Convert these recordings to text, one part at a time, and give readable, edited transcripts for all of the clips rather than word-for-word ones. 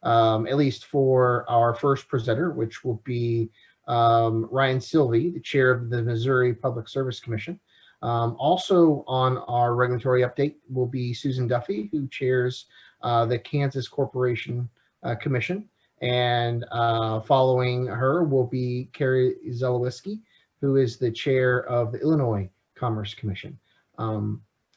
at least for our first presenter, which will be Ryan Silvey, the chair of the Missouri Public Service Commission. Also on our regulatory update will be Susan Duffy, who chairs the Kansas Corporation Commission. And following her will be Carrie Zelowiski, who is the chair of the Illinois Commerce Commission.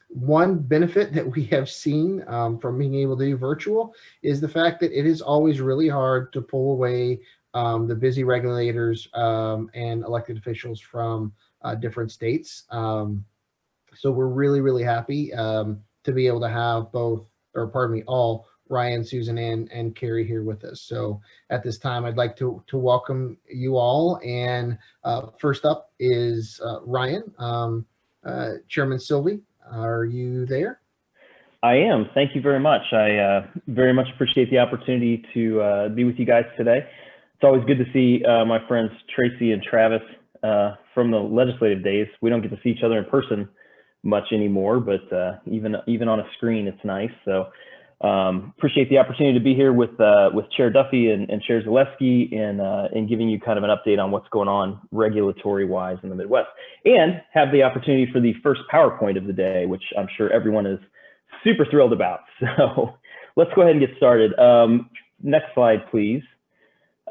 One benefit that we have seen from being able to do virtual is the fact that it is always really hard to pull away the busy regulators and elected officials from different states. So we're really, really happy to be able to have both, or pardon me, all Ryan, Susan, and Carrie here with us. So at this time, I'd like to welcome you all. And first up is Ryan. Chairman Silvey, are you there? I am. Thank you very much. I very much appreciate the opportunity to be with you guys today. It's always good to see my friends Tracy and Travis from the legislative days. We don't get to see each other in person much anymore, but even on a screen, it's nice. So appreciate the opportunity to be here with Chair Duffy and Chair Zaleski and giving you kind of an update on what's going on regulatory-wise in the Midwest, and have the opportunity for the first PowerPoint of the day, which I'm sure everyone is super thrilled about. So let's go ahead and get started. Next slide, please.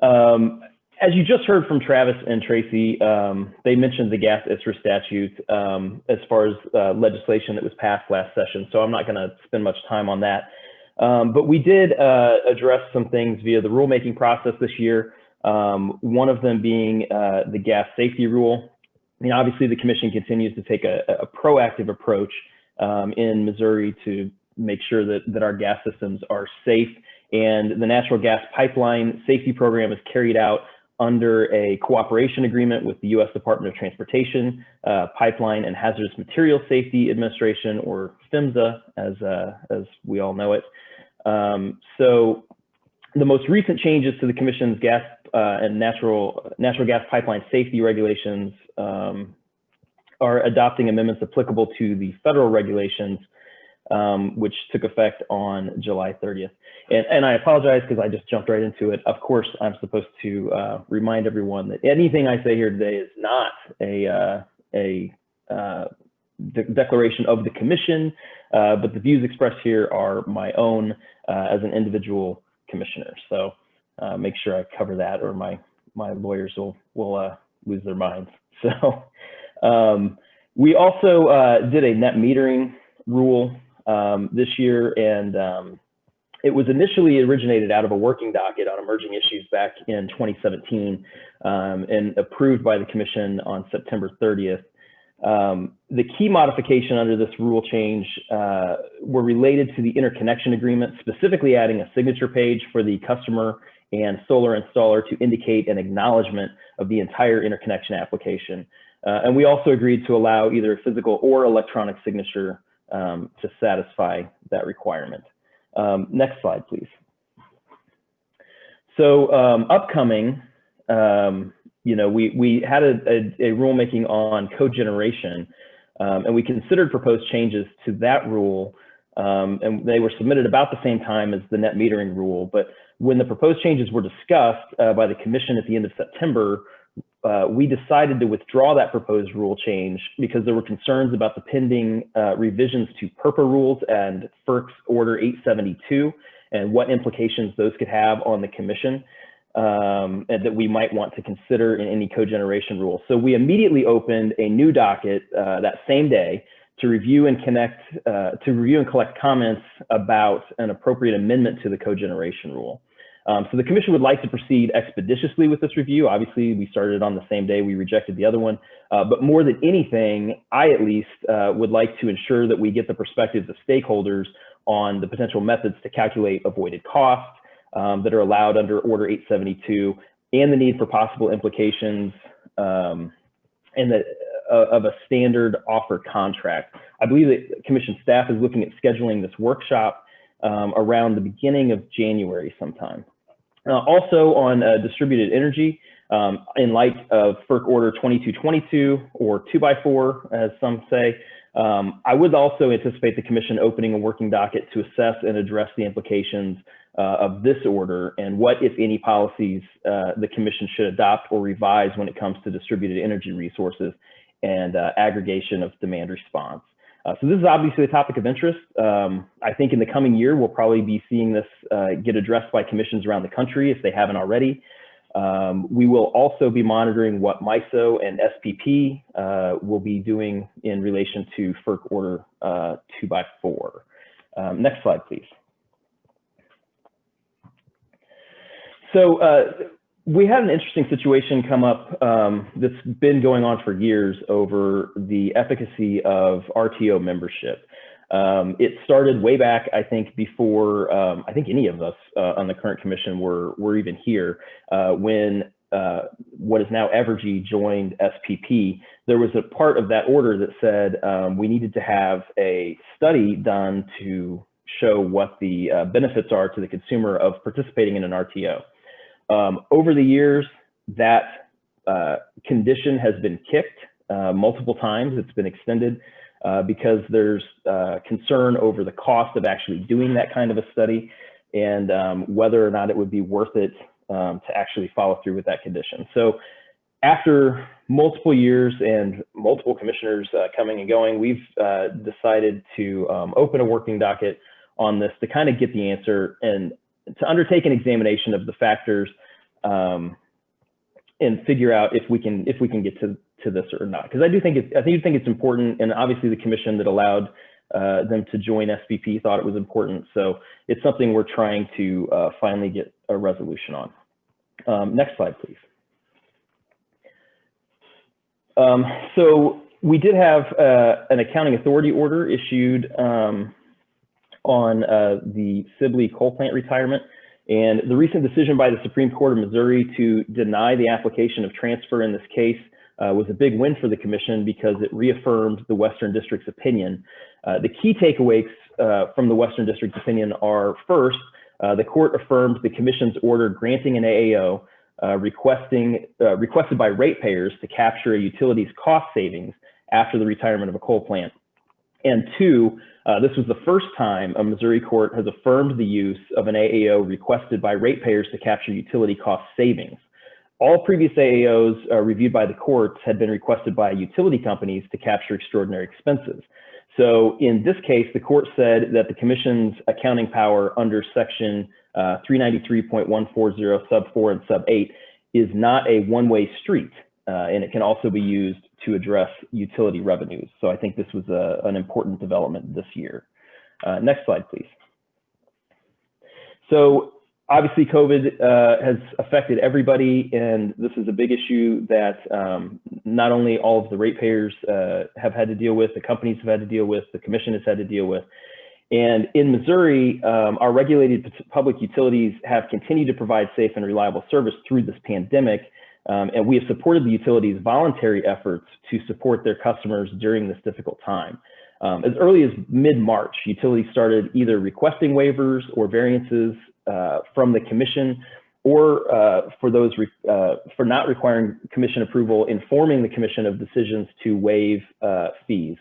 As you just heard from Travis and Tracy, they mentioned the gas ISRA statute as far as legislation that was passed last session, so I'm not going to spend much time on that. But we did address some things via the rulemaking process this year, one of them being the gas safety rule. I mean, obviously, the commission continues to take a proactive approach in Missouri to make sure that our gas systems are safe, and the natural gas pipeline safety program is carried out under a cooperation agreement with the U.S. Department of Transportation, Pipeline and Hazardous Materials Safety Administration, or PHMSA, as we all know it. So the most recent changes to the Commission's gas and natural gas pipeline safety regulations are adopting amendments applicable to the federal regulations, which took effect on July 30th. And I apologize because I just jumped right into it. Of course, I'm supposed to remind everyone that anything I say here today is not a declaration of the commission, but the views expressed here are my own as an individual commissioner. So make sure I cover that, or my lawyers will lose their minds. So we also did a net metering rule this year, and it was initially originated out of a working docket on emerging issues back in 2017 and approved by the commission on September 30th. The key modification under this rule change were related to the interconnection agreement, specifically adding a signature page for the customer and solar installer to indicate an acknowledgement of the entire interconnection application. And we also agreed to allow either a physical or electronic signature to satisfy that requirement. Next slide, please. So upcoming, you know, we had a rulemaking on cogeneration, and we considered proposed changes to that rule, and they were submitted about the same time as the net metering rule. But when the proposed changes were discussed by the commission at the end of September, we decided to withdraw that proposed rule change because there were concerns about the pending revisions to PURPA rules and FERC's Order 872 and what implications those could have on the commission, and that we might want to consider in any cogeneration rule. So we immediately opened a new docket that same day to review and collect comments about an appropriate amendment to the cogeneration rule. So the commission would like to proceed expeditiously with this review. Obviously, we started on the same day we rejected the other one, but more than anything, I at least would like to ensure that we get the perspectives of stakeholders on the potential methods to calculate avoided costs that are allowed under Order 872, and the need for possible implications of a standard offer contract. I believe that commission staff is looking at scheduling this workshop around the beginning of January sometime. Also on distributed energy, in light of FERC Order 2222, or 2x4, as some say, I would also anticipate the Commission opening a working docket to assess and address the implications of this order and what, if any, policies the Commission should adopt or revise when it comes to distributed energy resources and aggregation of demand response. So this is obviously a topic of interest. I think in the coming year, we'll probably be seeing this get addressed by commissions around the country if they haven't already. We will also be monitoring what MISO and SPP will be doing in relation to FERC Order 2x4. Next slide, please. So we had an interesting situation come up that's been going on for years over the efficacy of RTO membership. It started way back, I think, before I think any of us on the current commission were even here when what is now Evergy joined SPP. There was a part of that order that said we needed to have a study done to show what the benefits are to the consumer of participating in an RTO. Over the years, that condition has been kicked multiple times. It's been extended because there's concern over the cost of actually doing that kind of a study and whether or not it would be worth it to actually follow through with that condition. So after multiple years and multiple commissioners coming and going, we've decided to open a working docket on this to kind of get the answer and to undertake an examination of the factors and figure out if we can get to this or not. Because I do think it's important, and obviously the commission that allowed them to join SPP thought it was important. So it's something we're trying to finally get a resolution on. Next slide, please. So we did have an accounting authority order issued on the Sibley coal plant retirement. And the recent decision by the Supreme Court of Missouri to deny the application of transfer in this case was a big win for the commission because it reaffirmed the Western District's opinion. The key takeaways from the Western District's opinion are, first, the court affirmed the commission's order granting an AAO requested by ratepayers to capture a utility's cost savings after the retirement of a coal plant. And two, this was the first time a Missouri court has affirmed the use of an AAO requested by ratepayers to capture utility cost savings. All previous AAOs reviewed by the courts had been requested by utility companies to capture extraordinary expenses. So in this case, the court said that the commission's accounting power under section 393.140 sub 4 and sub 8 is not a one-way street, and it can also be used to address utility revenues. So I think this was an important development this year. Next slide, please. So obviously COVID has affected everybody, and this is a big issue that not only all of the ratepayers have had to deal with, the companies have had to deal with, the commission has had to deal with. And in Missouri, our regulated public utilities have continued to provide safe and reliable service through this pandemic. And we have supported the utilities' voluntary efforts to support their customers during this difficult time. As early as mid-March, utilities started either requesting waivers or variances from the commission, or for not requiring commission approval, informing the commission of decisions to waive fees.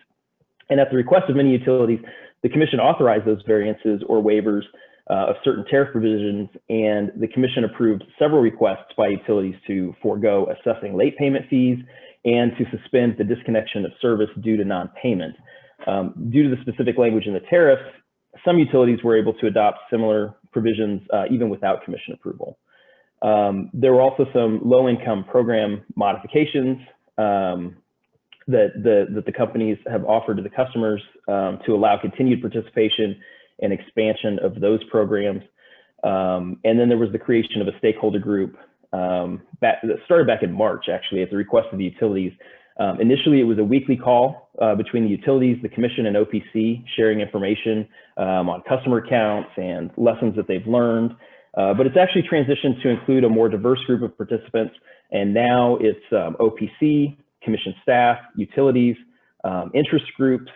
And at the request of many utilities, the commission authorized those variances or waivers of certain tariff provisions, and the commission approved several requests by utilities to forego assessing late payment fees and to suspend the disconnection of service due to non-payment. Due to the specific language in the tariffs, some utilities were able to adopt similar provisions even without commission approval. There were also some low-income program modifications that the companies have offered to the customers to allow continued participation and expansion of those programs. And then there was the creation of a stakeholder group that started back in March, actually, at the request of the utilities. Initially, it was a weekly call between the utilities, the commission, and OPC, sharing information on customer counts and lessons that they've learned. But it's actually transitioned to include a more diverse group of participants. And now it's OPC, commission staff, utilities, interest groups,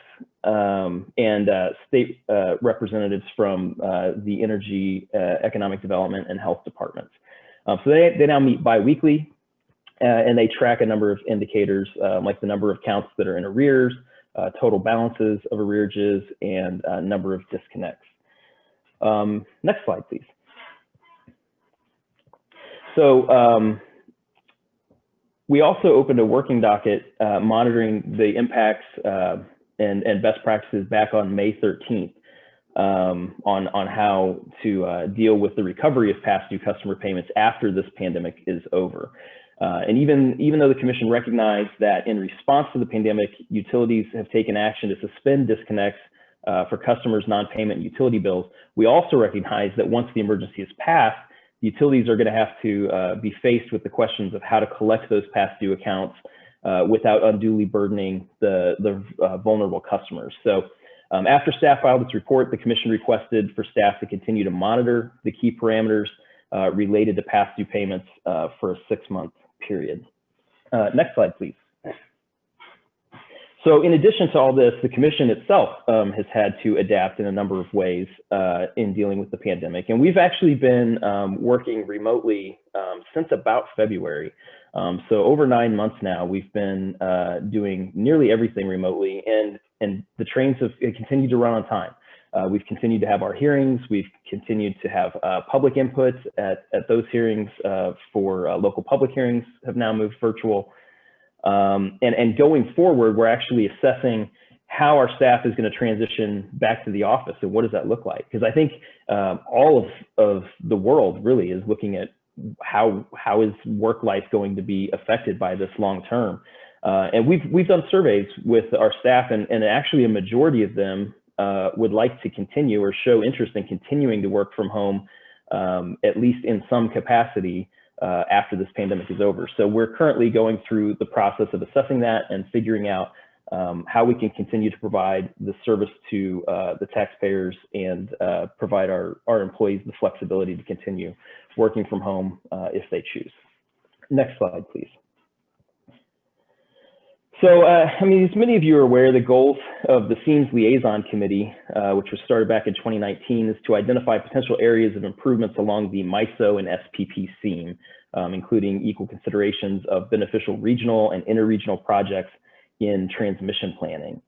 and state representatives from the energy, economic development, and health departments. So they now meet bi-weekly, and they track a number of indicators like the number of counts that are in arrears, total balances of arrearages, and number of disconnects. Next slide, please. So we also opened a working docket monitoring the impacts and best practices back on May 13th on how to deal with the recovery of past due customer payments after this pandemic is over. And even though the Commission recognized that in response to the pandemic, utilities have taken action to suspend disconnects for customers' non-payment utility bills, we also recognize that once the emergency is passed, utilities are going to have to be faced with the questions of how to collect those past due accounts without unduly burdening the vulnerable customers. So after staff filed its report, the Commission requested for staff to continue to monitor the key parameters related to past due payments for a 6-month period. Next slide, please. So in addition to all this, the Commission itself has had to adapt in a number of ways in dealing with the pandemic. And we've actually been working remotely since about February. So over 9 months now, we've been doing nearly everything remotely, and the trains have continued to run on time. We've continued to have our hearings. We've continued to have public input at those hearings for local public hearings have now moved virtual. And going forward, we're actually assessing how our staff is going to transition back to the office and what does that look like? Because I think all of the world really is looking at how is work life going to be affected by this long term. And we've done surveys with our staff, and actually a majority of them would like to continue or show interest in continuing to work from home, at least in some capacity, after this pandemic is over. So we're currently going through the process of assessing that and figuring out how we can continue to provide the service to the taxpayers and provide our employees the flexibility to continue working from home if they choose. Next slide, please. So, I mean, as many of you are aware, the goals of the SEAMS Liaison Committee, which was started back in 2019, is to identify potential areas of improvements along the MISO and SPP SEAM, including equal considerations of beneficial regional and interregional projects in transmission planning.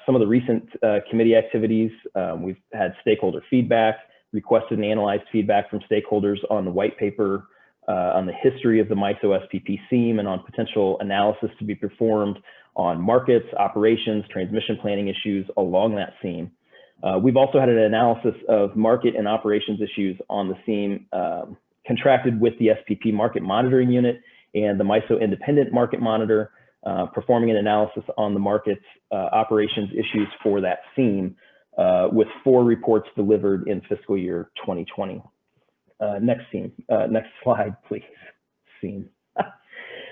Some of the recent committee activities, we've had stakeholder feedback, requested and analyzed feedback from stakeholders on the white paper on the history of the MISO SPP SEAM and on potential analysis to be performed on markets, operations, transmission planning issues along that SEAM. We've also had an analysis of market and operations issues on the SEAM contracted with the SPP Market Monitoring Unit and the MISO Independent Market Monitor, performing an analysis on the market's operations issues for that SEAM with 4 reports delivered in fiscal year 2020. Next slide, please. SEAM.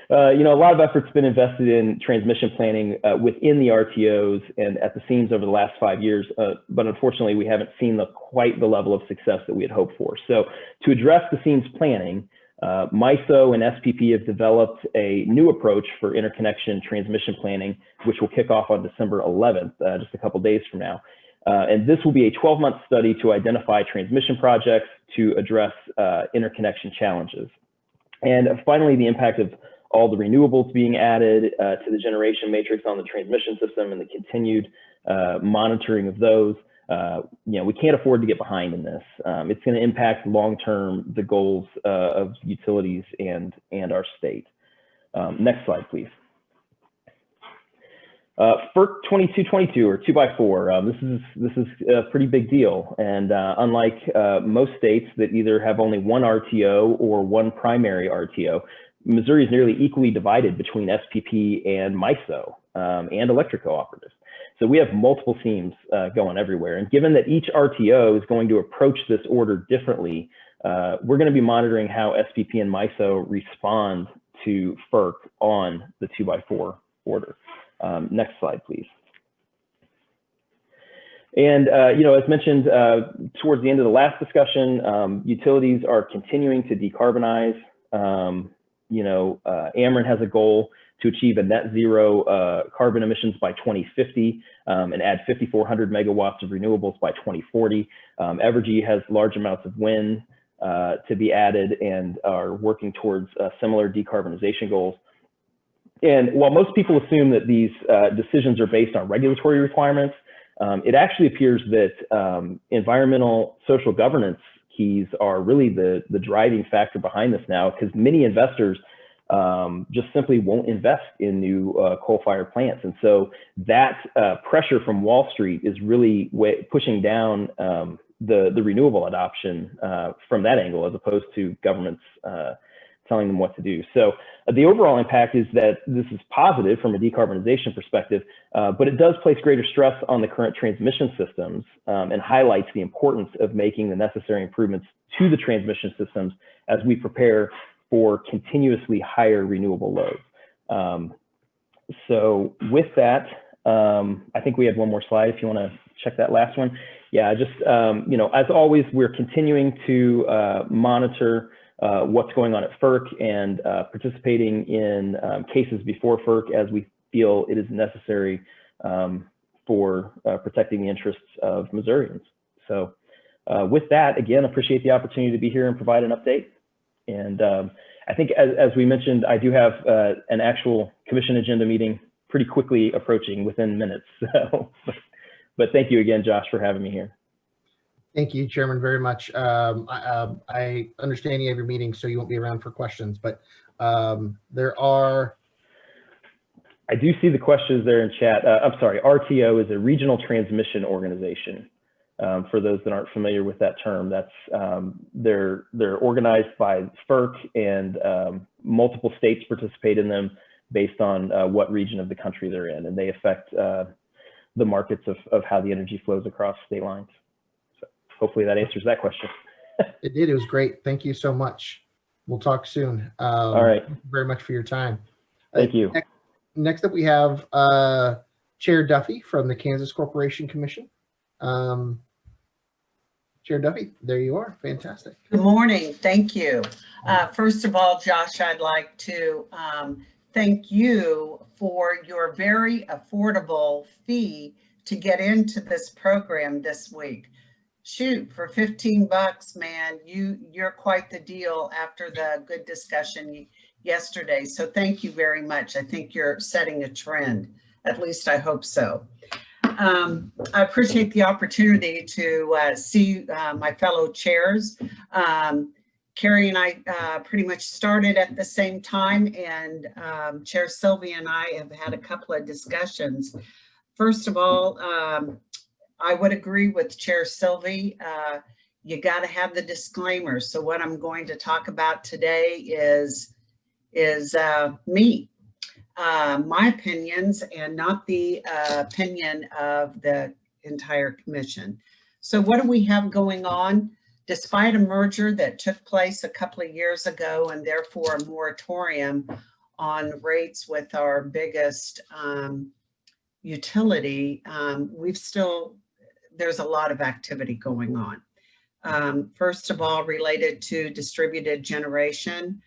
You know, a lot of effort's been invested in transmission planning within the RTOs and at the SEAMs over the last 5 years, but unfortunately we haven't seen quite the level of success that we had hoped for. So to address the SEAMs planning, MISO and SPP have developed a new approach for interconnection transmission planning, which will kick off on December 11th, just a couple days from now. And this will be a 12-month study to identify transmission projects to address interconnection challenges. And finally, the impact of all the renewables being added to the generation matrix on the transmission system and the continued monitoring of those. You know, we can't afford to get behind in this. It's going to impact long-term the goals of utilities and our state. Next slide, please. FERC 2222 or 2x4, this is a pretty big deal. And unlike most states that either have only one RTO or one primary RTO, Missouri is nearly equally divided between SPP and MISO and electric cooperatives. So we have multiple SEAMs going everywhere. And given that each RTO is going to approach this order differently, we're going to be monitoring how SPP and MISO respond to FERC on the 2x4 order. Next slide, please. And, you know, as mentioned towards the end of the last discussion, utilities are continuing to decarbonize. You know, Ameren has a goal to achieve a net zero carbon emissions by 2050 and add 5,400 megawatts of renewables by 2040. Evergy has large amounts of wind to be added and are working towards similar decarbonization goals. And while most people assume that these decisions are based on regulatory requirements, it actually appears that environmental social governance keys are really the driving factor behind this now, because many investors just simply won't invest in new coal-fired plants. And so that pressure from Wall Street is really pushing down the renewable adoption from that angle, as opposed to governments telling them what to do. So the overall impact is that this is positive from a decarbonization perspective, but it does place greater stress on the current transmission systems and highlights the importance of making the necessary improvements to the transmission systems as we prepare for continuously higher renewable loads. So with that, I think we have one more slide if you want to check that last one. Yeah, just, you know, as always, we're continuing to monitor what's going on at FERC and participating in cases before FERC as we feel it is necessary for protecting the interests of Missourians. So with that, again, appreciate the opportunity to be here and provide an update. And I think, as we mentioned, I do have an actual commission agenda meeting pretty quickly approaching within minutes. So, but thank you again, Josh, for having me here. Thank you, Chairman, very much. I understand you have your meeting, so you won't be around for questions, but there are... I do see the questions there in chat. I'm sorry, RTO is a regional transmission organization. For those that aren't familiar with that term, that's they're organized by FERC, and multiple states participate in them based on what region of the country they're in, and they affect the markets of how the energy flows across state lines. So hopefully that answers that question. It did. It was great. Thank you so much. We'll talk soon. All right. Thank you very much for your time. Thank you. Next up, we have Chair Duffy from the Kansas Corporation Commission. Chair Duffy, there you are. Fantastic. Good morning. Thank you. First of all, Josh, I'd like to thank you for your very affordable fee to get into this program this week. Shoot, for 15 bucks, man, you're quite the deal after the good discussion yesterday. So thank you very much. I think you're setting a trend. At least I hope so. I appreciate the opportunity to see my fellow chairs. Carrie and I pretty much started at the same time, and Chair Sylvia and I have had a couple of discussions. First of all, I would agree with Chair Sylvie. You got to have the disclaimer. So what I'm going to talk about today is me. My opinions, and not the opinion of the entire commission. So what do we have going on? Despite a merger that took place a couple of years ago, and therefore a moratorium on rates with our biggest utility, there's a lot of activity going on. First of all, related to distributed generation.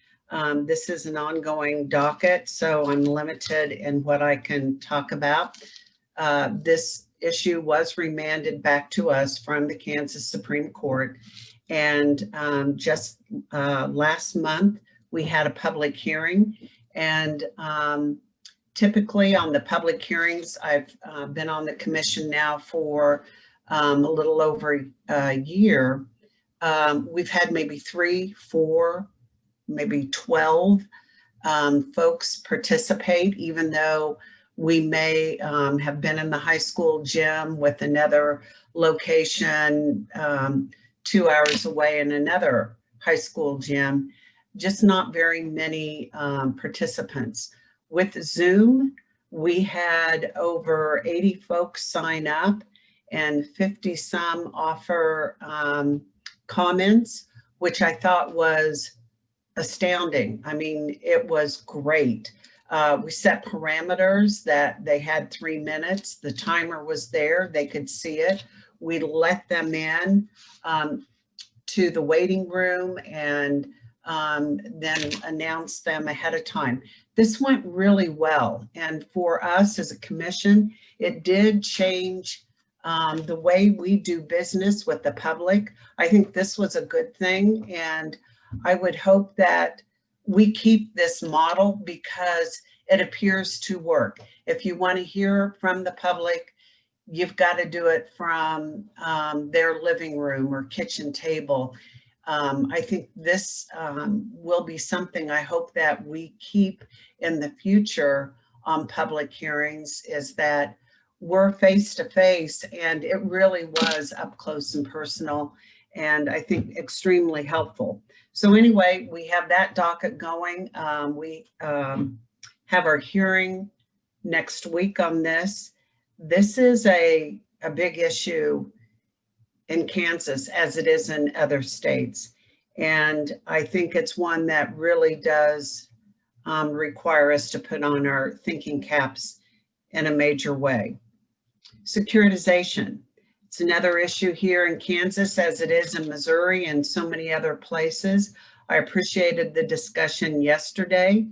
This is an ongoing docket, so I'm limited in what I can talk about. This issue was remanded back to us from the Kansas Supreme Court. And just last month, we had a public hearing. And typically on the public hearings, I've been on the commission now for a little over a year. We've had maybe 3, 4, maybe 12 folks participate, even though we may have been in the high school gym with another location 2 hours away in another high school gym, just not very many participants. With Zoom, we had over 80 folks sign up and 50 some offer comments, which I thought was astounding. I mean, it was great. We set parameters that they had 3 minutes. The timer was there. They could see it. We let them in to the waiting room and then announce them ahead of time. This went really well. And for us as a commission, it did change the way we do business with the public. I think this was a good thing. And I would hope that we keep this model, because it appears to work. If you want to hear from the public, you've got to do it from their living room or kitchen table. I think this will be something I hope that we keep in the future on public hearings, is that we're face to face, and it really was up close and personal, and I think extremely helpful. So anyway, we have that docket going. We have our hearing next week on this. This is a big issue in Kansas, as it is in other states. And I think it's one that really does require us to put on our thinking caps in a major way. Securitization. It's another issue here in Kansas, as it is in Missouri and so many other places. I appreciated the discussion yesterday.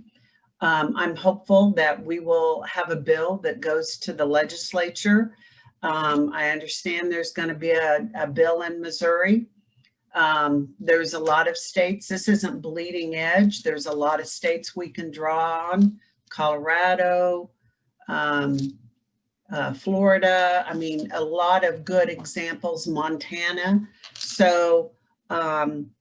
I'm hopeful that we will have a bill that goes to the legislature. I understand there's going to be a bill in Missouri. There's a lot of states. This isn't bleeding edge. There's a lot of states we can draw on. Colorado, Florida. I mean, a lot of good examples. Montana. So I'm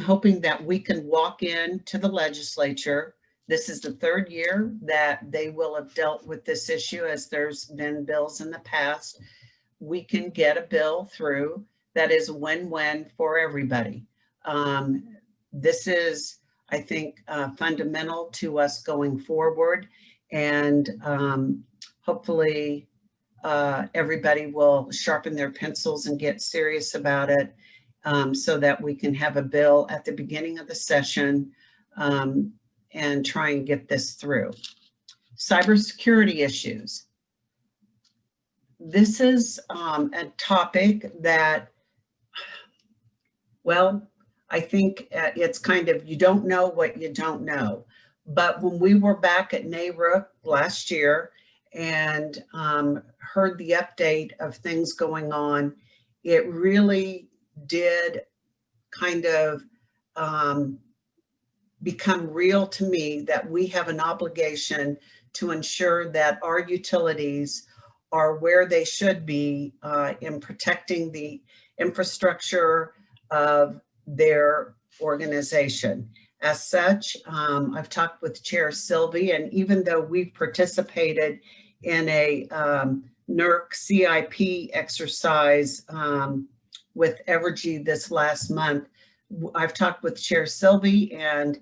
hoping that we can walk into the legislature. This is the third year that they will have dealt with this issue, as there's been bills in the past. We can get a bill through that is win-win for everybody. This is, I think, fundamental to us going forward, and hopefully everybody will sharpen their pencils and get serious about it, so that we can have a bill at the beginning of the session and try and get this through. Cybersecurity issues. This is a topic that, well, I think it's kind of, you don't know what you don't know. But when we were back at NARUC last year and heard the update of things going on, it really did kind of become real to me that we have an obligation to ensure that our utilities are where they should be in protecting the infrastructure of their organization. As such, I've talked with Chair Sylvie, and even though we've participated in a NERC CIP exercise with Evergy this last month, I've talked with Chair Sylvie, and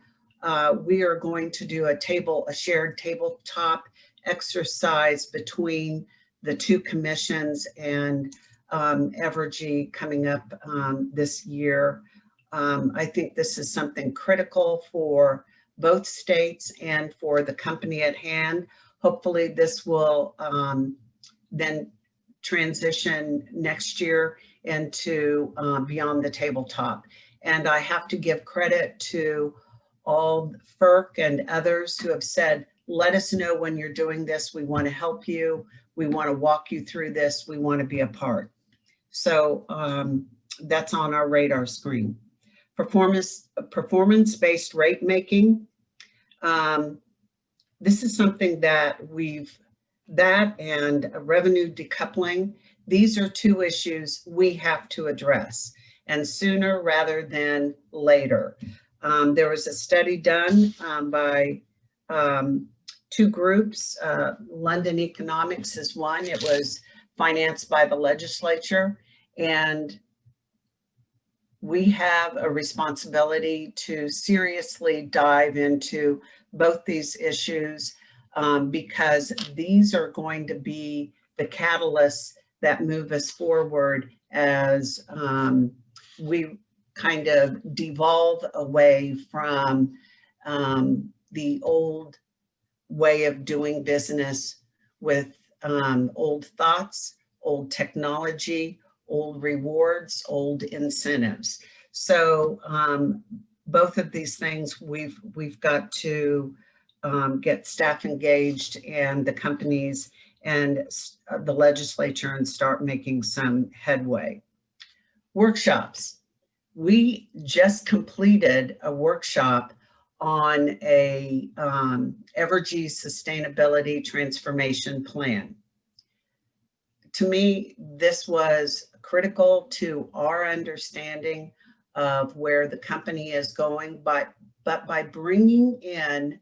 we are going to do a shared tabletop exercise between the two commissions and Evergy coming up this year. I think this is something critical for both states and for the company at hand. Hopefully this will then transition next year into beyond the tabletop. And I have to give credit to all FERC and others who have said, let us know when you're doing this. We want to help you. We want to walk you through this. We want to be a part. So that's on our radar screen. Performance-based rate making. This is something that and revenue decoupling, these are two issues we have to address, and sooner rather than later. There was a study done by two groups. London Economics is one. It was financed by the legislature, and we have a responsibility to seriously dive into both these issues because these are going to be the catalysts that move us forward as we kind of devolve away from the old way of doing business with old thoughts, old technology, old rewards, old incentives. So both of these things we've got to get staff engaged and the companies and the legislature and start making some headway. Workshops. We just completed a workshop on a Evergy Sustainability Transformation Plan. To me, this was critical to our understanding of where the company is going, but by bringing in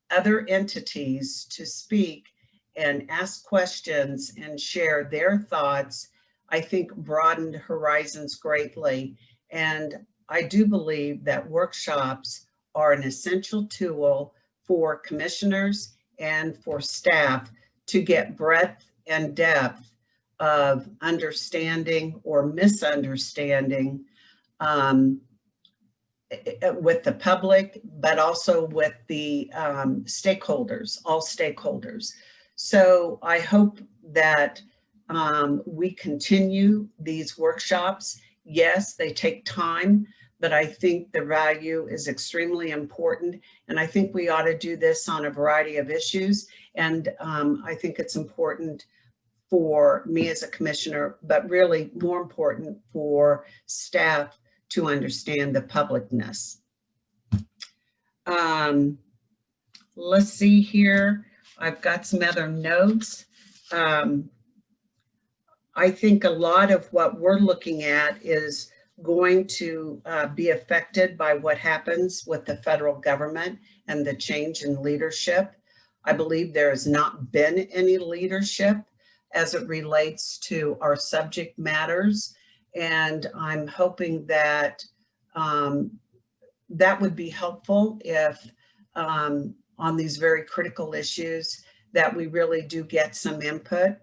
other entities to speak and ask questions and share their thoughts, I think broadened horizons greatly. And I do believe that workshops are an essential tool for commissioners and for staff to get breadth and depth of understanding or misunderstanding with the public, but also with the stakeholders, all stakeholders. So I hope that we continue these workshops. Yes, they take time, but I think the value is extremely important. And I think we ought to do this on a variety of issues. And I think it's important for me as a commissioner, but really more important for staff to understand the publicness. Let's see here. I've got some other notes. I think a lot of what we're looking at is going to be affected by what happens with the federal government and the change in leadership. I believe there has not been any leadership as it relates to our subject matters. And I'm hoping that that would be helpful if on these very critical issues that we really do get some input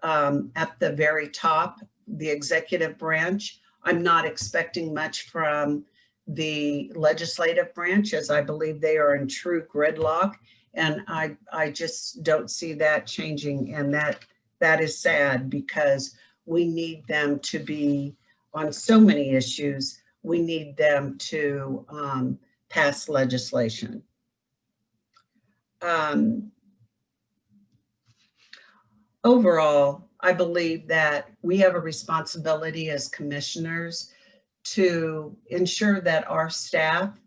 at the very top, the executive branch. I'm not expecting much from the legislative branch, as I believe they are in true gridlock. And I just don't see that changing. And that is sad, because we need them to be on so many issues. We need them to pass legislation. Overall, I believe that we have a responsibility as commissioners to ensure that our staff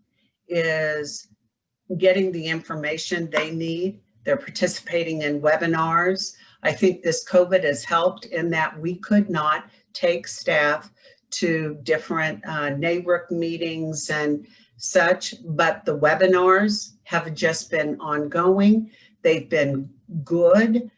is getting the information they need. They're participating in webinars. I think this COVID has helped in that we could not take staff to different NARUC meetings and such, but the webinars have just been ongoing. They've been good.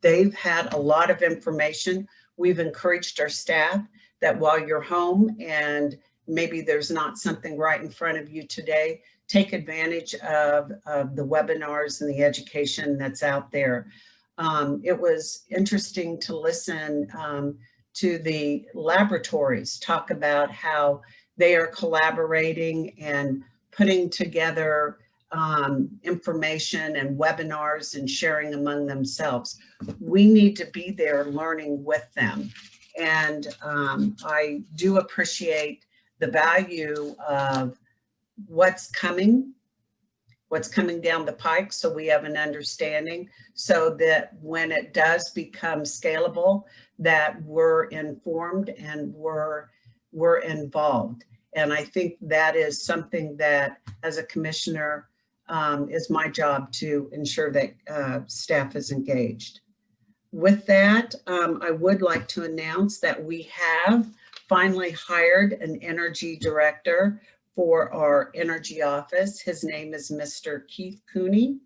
They've had a lot of information. We've encouraged our staff that while you're home and maybe there's not something right in front of you today, take advantage of the webinars and the education that's out there. It was interesting to listen to the laboratories talk about how they are collaborating and putting together information and webinars and sharing among themselves. We need to be there learning with them. And I do appreciate the value of what's coming down the pike, so we have an understanding, so that when it does become scalable, that we're informed and we're involved. And I think that is something that, as a commissioner, is my job to ensure that staff is engaged. With that, I would like to announce that we have finally hired an energy director for our energy office. His name is Mr. Keith Cooney.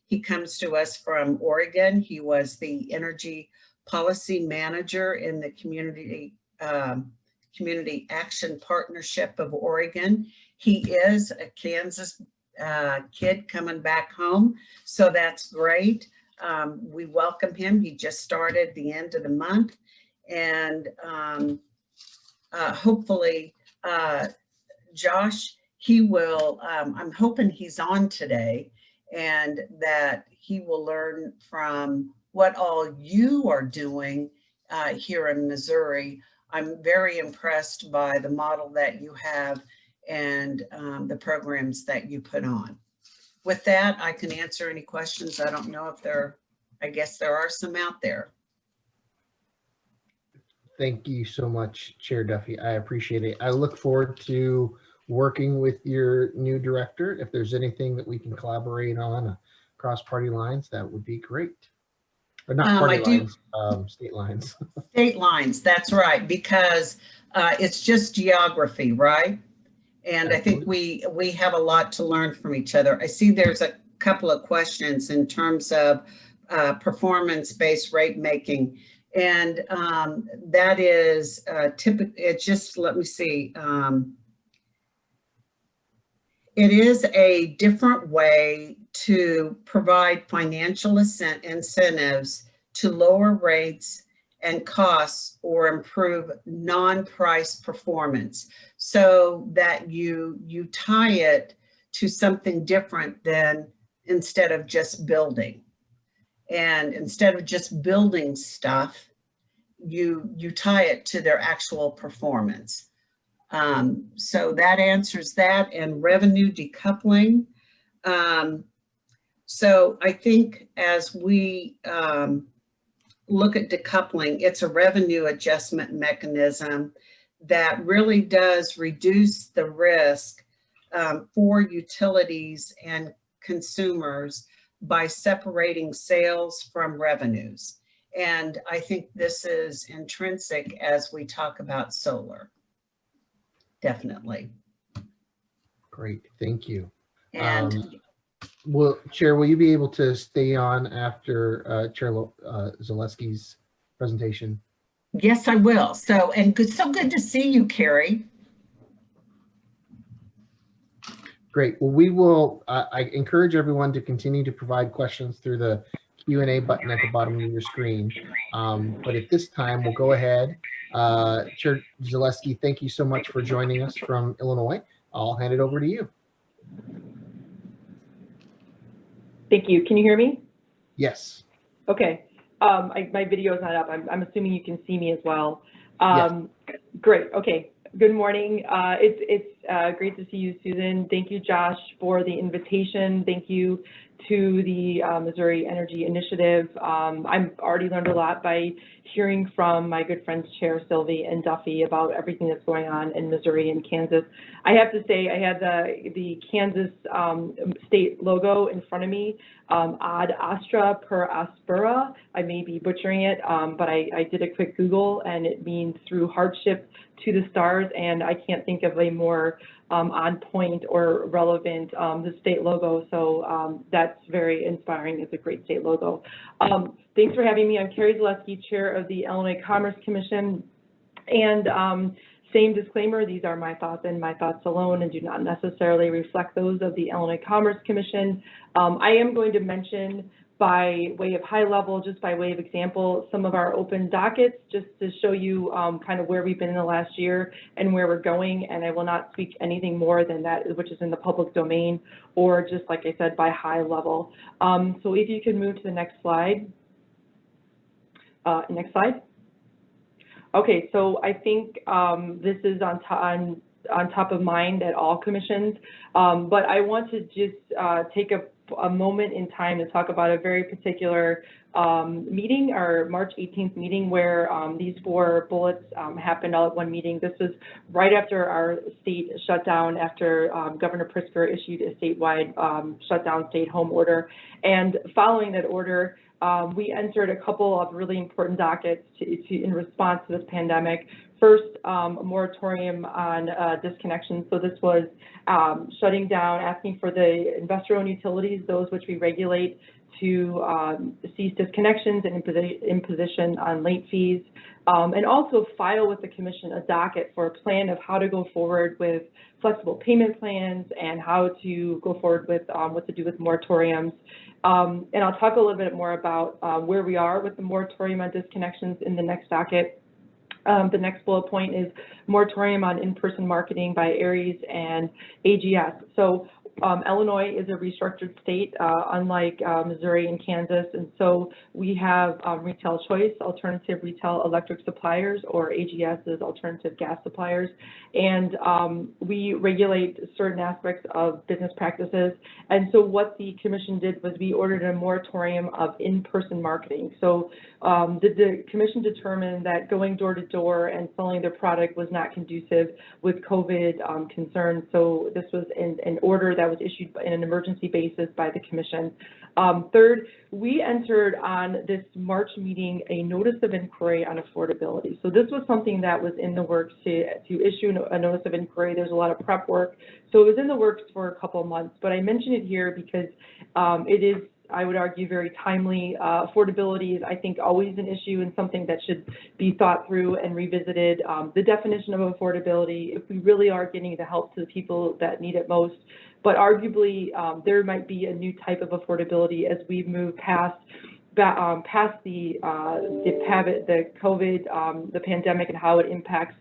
He comes to us from Oregon. He was the energy policy manager in the Community Action Partnership of Oregon. He is a Kansas kid coming back home, so that's great. We welcome him. He just started the end of the month, and hopefully, Josh, he will, I'm hoping he's on today, and that he will learn from what all you are doing here in Missouri. I'm very impressed by the model that you have and the programs that you put on. With that, I can answer any questions. I don't know if I guess there are some out there. Thank you so much, Chair Duffy. I appreciate it. I look forward to working with your new director. If there's anything that we can collaborate on across party lines, that would be great. Or not party lines, state lines. State lines, that's right, because it's just geography, right? And I think we have a lot to learn from each other. I see there's a couple of questions in terms of performance-based rate making. And that is typically, it's just, let me see. It is a different way to provide financial incentives to lower rates and costs or improve non-price performance, so that you tie it to something different than instead of just building. And instead of just building stuff, you tie it to their actual performance. So that answers that. And revenue decoupling. So I think as we look at decoupling, it's a revenue adjustment mechanism that really does reduce the risk for utilities and consumers by separating sales from revenues. And I think this is intrinsic as we talk about solar. Definitely. Great, thank you. And Chair, will you be able to stay on after Chair Zaleski's presentation? yes, I will. So, and so good to see you, Carrie. Great. Well, we will, I encourage everyone to continue to provide questions through the Q&A button at the bottom of your screen. But at this time, we'll go ahead. Chair Zaleski, thank you so much for joining us from Illinois. I'll hand it over to you. Thank you. Can you hear me? Yes. Okay. My video is not up. I'm assuming you can see me as well. Yes. Great. Okay. Good morning. It's great to see you, Susan. Thank you, Josh, for the invitation. Thank you to the Missouri Energy Initiative. I've already learned a lot by hearing from my good friends, Chair Sylvie and Duffy, about everything that's going on in Missouri and Kansas. I have to say, I had the Kansas state logo in front of me, ad astra per aspera. I may be butchering it, but I did a quick Google, and it means through hardship to the stars, and I can't think of a more on point or relevant the state logo. So that's very inspiring. It's a great state logo. Thanks for having me. I'm Carrie Zaleski, Chair of the Illinois Commerce Commission. And same disclaimer, these are my thoughts and my thoughts alone and do not necessarily reflect those of the Illinois Commerce Commission. I am going to mention, by way of high level, just by way of example, some of our open dockets, just to show you kind of where we've been in the last year and where we're going. And I will not speak anything more than that, which is in the public domain, or just, like I said, by high level. So if you could move to the next slide. Next slide. Okay, so I think this is on top of mind at all commissions, but I want to just take a moment in time to talk about a very particular meeting, our March 18th meeting, where these 4 bullets happened all at one meeting. This was right after our state shutdown, after Governor Pritzker issued a statewide shutdown stay at home order. And following that order, we entered a couple of really important dockets in response to this pandemic. First, a moratorium on disconnection. So this was shutting down, asking for the investor-owned utilities, those which we regulate, to cease disconnections and imposition on late fees, and also file with the commission a docket for a plan of how to go forward with flexible payment plans and how to go forward with what to do with moratoriums. And I'll talk a little bit more about where we are with the moratorium on disconnections in the next docket. The next bullet point is moratorium on in-person marketing by Aries and AGS. So Illinois is a restructured state, unlike Missouri and Kansas, and so we have retail choice, alternative retail electric suppliers, or AGSs, alternative gas suppliers, and we regulate certain aspects of business practices. And so what the commission did was we ordered a moratorium of in-person marketing. So the commission determined that going door to door and selling their product was not conducive with COVID concerns. So this was an order that was issued in an emergency basis by the commission. Third, we entered on this March meeting a notice of inquiry on affordability. So this was something that was in the works to issue a notice of inquiry. There's a lot of prep work. So it was in the works for a couple of months, but I mention it here because it is, I would argue, very timely. Affordability is, I think, always an issue and something that should be thought through and revisited. The definition of affordability, if we really are getting the help to the people that need it most, but arguably there might be a new type of affordability as we move past the COVID, the pandemic, and how it impacts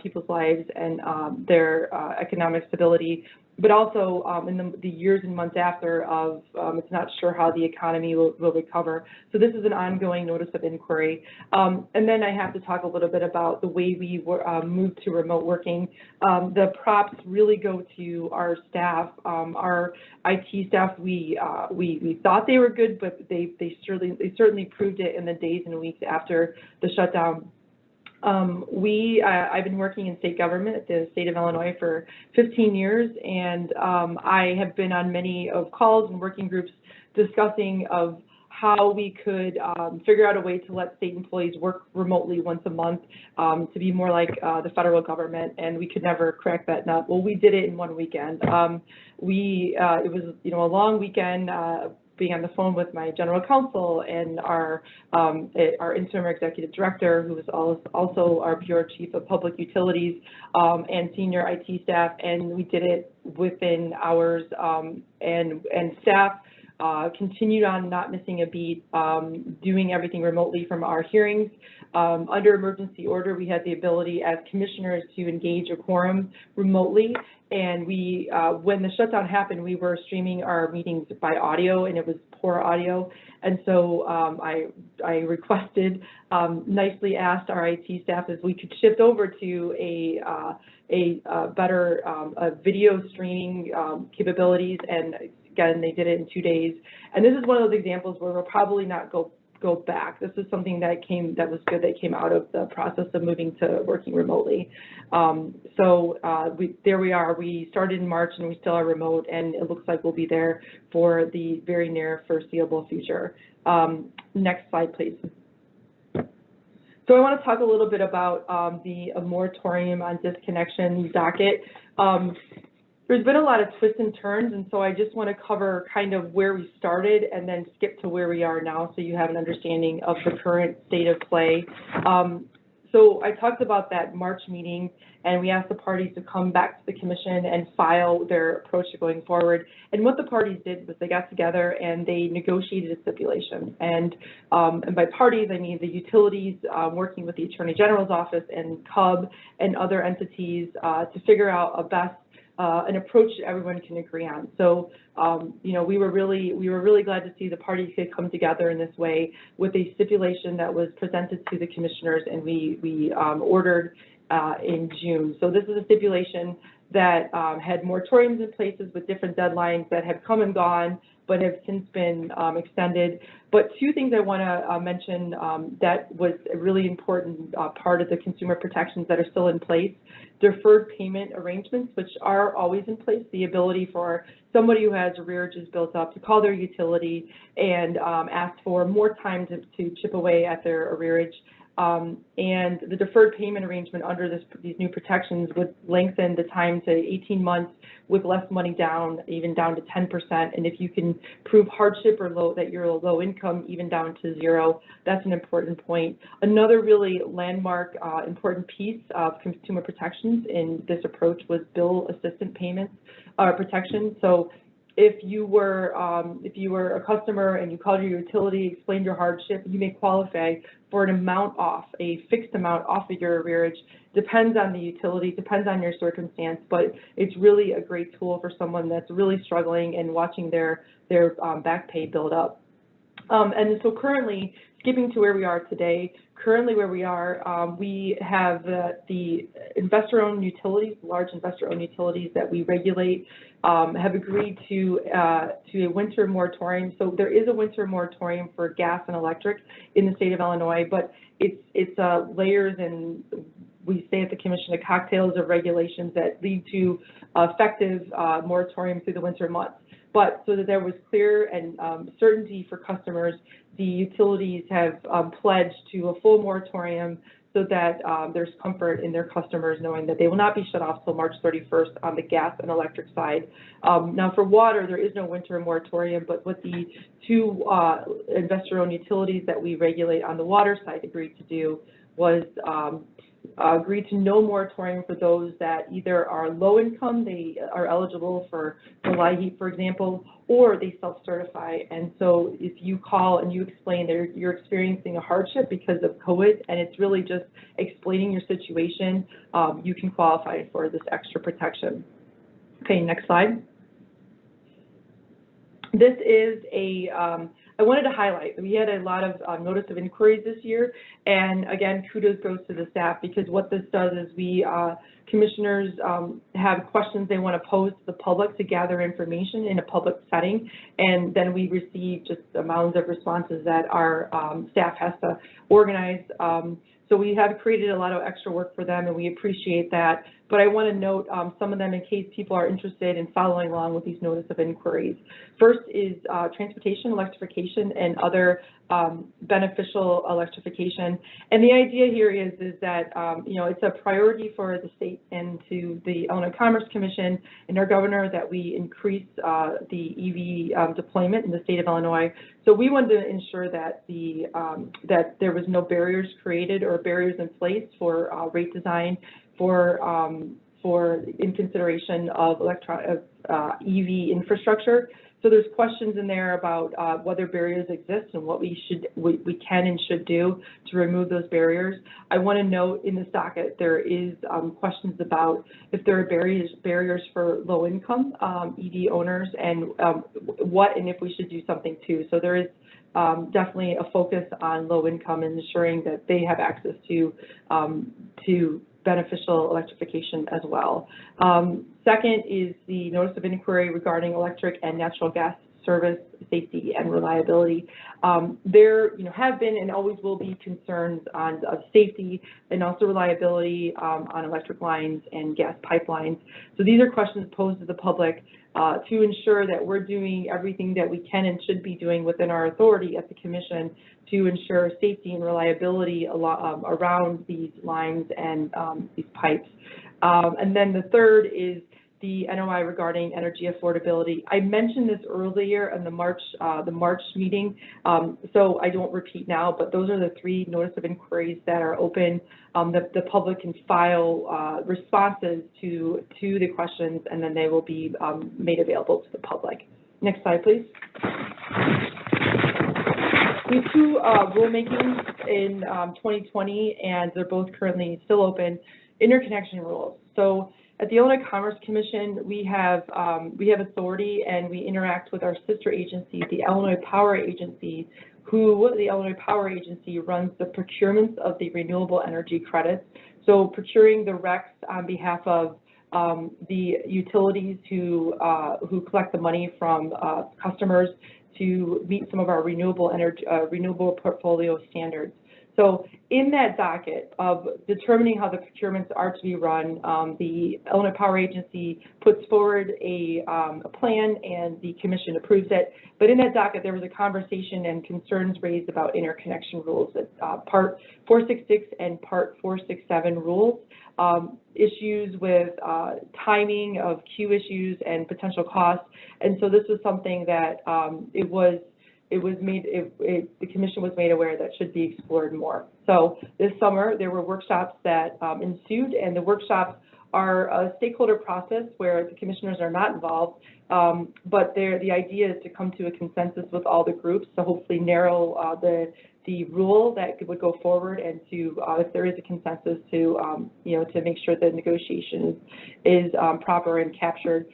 people's lives and their economic stability. But also in the years and months after of, it's not sure how the economy will recover. So this is an ongoing notice of inquiry. And then I have to talk a little bit about the way we moved to remote working. The props really go to our staff, our IT staff. We thought they were good, but they certainly proved it in the days and weeks after the shutdown. I've been working in state government at the state of Illinois for 15 years, and I have been on many of calls and working groups discussing of how we could figure out a way to let state employees work remotely once a month to be more like the federal government, and we could never crack that nut. Well, we did it in one weekend. It was a long weekend. Being on the phone with my general counsel and our interim executive director, who is also our bureau chief of public utilities, and senior IT staff, and we did it within hours. And staff continued on not missing a beat, doing everything remotely from our hearings. Under emergency order, we had the ability as commissioners to engage a quorum remotely. And we, when the shutdown happened, we were streaming our meetings by audio, and it was poor audio. And so I requested, nicely asked our IT staff if we could shift over to a better video streaming capabilities. And again, they did it in 2 days. And this is one of those examples where we'll probably not go back. This is something that was good that came out of the process of moving to working remotely. There we are. We started in March and we still are remote, and it looks like we'll be there for the very near foreseeable future. Next slide, please. So I want to talk a little bit about the moratorium on disconnection docket. There's been a lot of twists and turns, and so I just want to cover kind of where we started and then skip to where we are now so you have an understanding of the current state of play. So I talked about that March meeting, and we asked the parties to come back to the commission and file their approach to going forward. And what the parties did was they got together and they negotiated a stipulation. And by parties, I mean the utilities working with the Attorney General's office and CUB and other entities to figure out an approach that everyone can agree on. So, we were really glad to see the parties could come together in this way with a stipulation that was presented to the commissioners, and we ordered in June. So this is a stipulation that had moratoriums in places with different deadlines that have come and gone, but have since been extended. But two things I want to mention that was a really important part of the consumer protections that are still in place. Deferred payment arrangements, which are always in place, the ability for somebody who has arrearages built up to call their utility and ask for more time to chip away at their arrearage. And the deferred payment arrangement under these new protections would lengthen the time to 18 months with less money down, even down to 10%. And if you can prove hardship or that you're a low income, even down to 0, that's an important point. Another really landmark important piece of consumer protections in this approach was bill assistance payments protection. So if you were a customer and you called your utility, explained your hardship, you may qualify for an amount off, a fixed amount off of your arrearage. Depends on the utility, depends on your circumstance, but it's really a great tool for someone that's really struggling and watching their back pay build up. And so currently, skipping to where we are today, we have the investor-owned utilities, large investor-owned utilities that we regulate, have agreed to a winter moratorium. So there is a winter moratorium for gas and electric in the state of Illinois, but it's layers, and we say at the commission, the cocktails of regulations that lead to effective moratorium through the winter months. But so that there was clear and certainty for customers, the utilities have pledged to a full moratorium so that there's comfort in their customers knowing that they will not be shut off till March 31st on the gas and electric side. Now for water, there is no winter moratorium, but what the two investor-owned utilities that we regulate on the water side agreed to do was agreed to no moratorium for those that either are low income, they are eligible for LIHEAP, for example, or they self-certify. And so if you call and you explain that you're experiencing a hardship because of COVID, and it's really just explaining your situation, you can qualify for this extra protection. Okay, next slide. This is I wanted to highlight, we had a lot of notice of inquiries this year, and again, kudos goes to the staff, because what this does is we, commissioners have questions they want to pose to the public to gather information in a public setting, and then we receive just amounts of responses that our staff has to organize. So we have created a lot of extra work for them, and we appreciate that. But I want to note some of them in case people are interested in following along with these notice of inquiries. First is transportation, electrification, and other beneficial electrification. And the idea here is that, it's a priority for the state and to the Illinois Commerce Commission and our governor that we increase the EV deployment in the state of Illinois. So we wanted to ensure that that there was no barriers created or barriers in place for rate design for in consideration of EV infrastructure. So there's questions in there about whether barriers exist and what we can and should do to remove those barriers. I want to note in this docket there is questions about if there are barriers for low income EV owners, and what and if we should do something too. So there is definitely a focus on low income and ensuring that they have access to beneficial electrification as well. Second is the notice of inquiry regarding electric and natural gas service safety and reliability. There have been and always will be concerns on safety and also reliability on electric lines and gas pipelines. So these are questions posed to the public to ensure that we're doing everything that we can and should be doing within our authority at the Commission to ensure safety and reliability around these lines and these pipes. And then the third is the NOI regarding energy affordability. I mentioned this earlier in the March meeting, so I don't repeat now, but those are the three notice of inquiries that are open. The public can file responses to the questions, and then they will be made available to the public. Next slide, please. We have two rulemakings in 2020, and they're both currently still open. Interconnection rules. So at the Illinois Commerce Commission, we have authority, and we interact with our sister agency, the Illinois Power Agency, the Illinois Power Agency runs the procurements of the renewable energy credits. So procuring the RECs on behalf of the utilities who collect the money from customers to meet some of our renewable portfolio standards. So in that docket of determining how the procurements are to be run, the Illinois Power Agency puts forward a plan, and the Commission approves it. But in that docket, there was a conversation and concerns raised about interconnection rules, Part 466 and Part 467 rules, issues with timing of queue issues and potential costs. And so this was something that the Commission was made aware that should be explored more. So this summer there were workshops that ensued, and the workshops are a stakeholder process where the commissioners are not involved, but the idea is to come to a consensus with all the groups to hopefully narrow the rule that would go forward, and to, if there is a consensus, to to make sure the negotiation is proper and captured.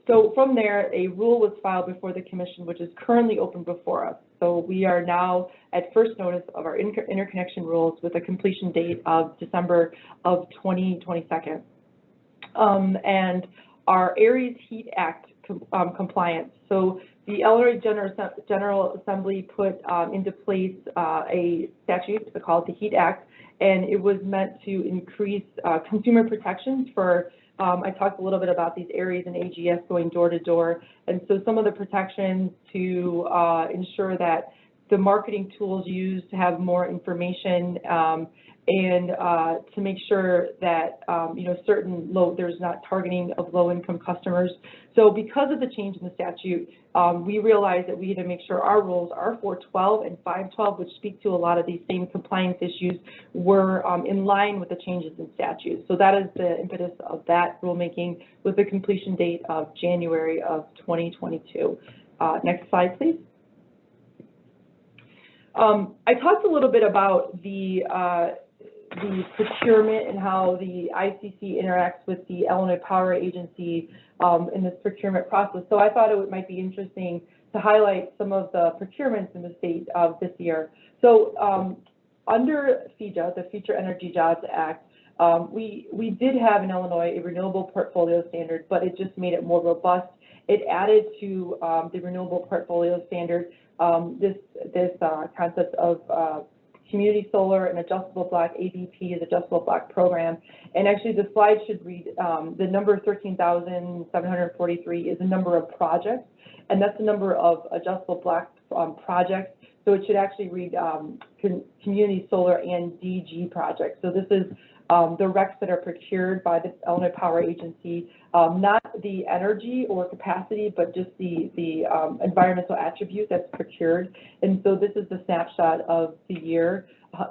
So from there, a rule was filed before the commission, which is currently open before us. So we are now at first notice of our interconnection rules with a completion date of December of 2022. And our Aries Heat Act compliance. So the Illinois General Assembly put into place a statute called the Heat Act, and it was meant to increase consumer protections for, I talked a little bit about these Aries and AGS going door to door, and so some of the protections to ensure that the marketing tools used to have more information, and to make sure that there's not targeting of low-income customers. So because of the change in the statute, we realized that we had to make sure our rules, our 412 and 512, which speak to a lot of these same compliance issues, were in line with the changes in statute. So that is the impetus of that rulemaking, with the completion date of January of 2022. Next slide, please. I talked a little bit about the procurement and how the ICC interacts with the Illinois Power Agency in this procurement process. So I thought it might be interesting to highlight some of the procurements in the state of this year. So under FEJA, the Future Energy Jobs Act, we did have in Illinois a renewable portfolio standard, but it just made it more robust. It added to the renewable portfolio standard this concept of community solar and adjustable block. ABP is adjustable block program, and actually the slide should read the number 13,743 is the number of projects, and that's the number of adjustable block projects. So it should actually read community solar and DG projects. So this is the RECs that are procured by the Illinois Power Agency, not the energy or capacity, but just the environmental attribute that's procured. And so this is the snapshot of the year,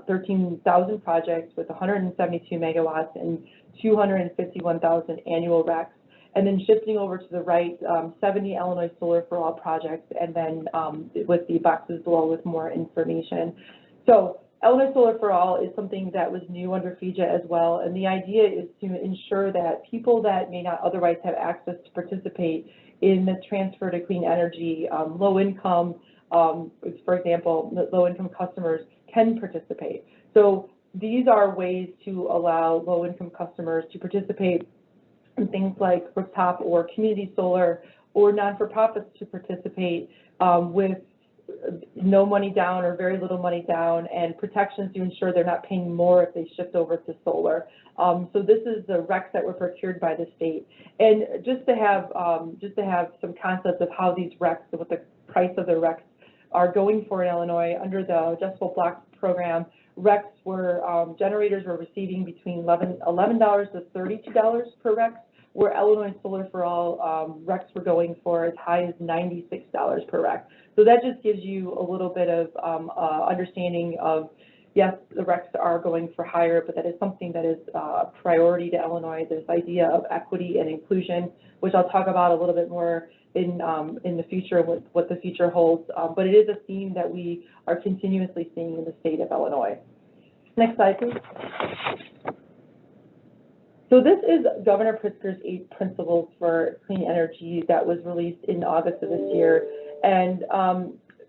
13,000 projects with 172 megawatts and 251,000 annual RECs. And then shifting over to the right, 70 Illinois Solar for All projects, and then with the boxes below with more information. So Illinois Solar for All is something that was new under FEJA as well, and the idea is to ensure that people that may not otherwise have access to participate in the transfer to clean energy, low income, for example, low income customers can participate. So these are ways to allow low income customers to participate in things like rooftop or community solar, or non-for-profits to participate with no money down or very little money down, and protections to ensure they're not paying more if they shift over to solar. So this is the RECs that were procured by the state. And just to have some concepts of how these RECs and what the price of the RECs are going for in Illinois, under the adjustable block program, RECs were, generators were receiving between $11 to $32 per REC, where Illinois Solar for All RECs were going for as high as $96 per REC. So that just gives you a little bit of understanding of, yes, the RECs are going for higher, but that is something that is a priority to Illinois, this idea of equity and inclusion, which I'll talk about a little bit more in the future, what the future holds. But it is a theme that we are continuously seeing in the state of Illinois. Next slide, please. So this is Governor Pritzker's 8 principles for clean energy that was released in August of this year. And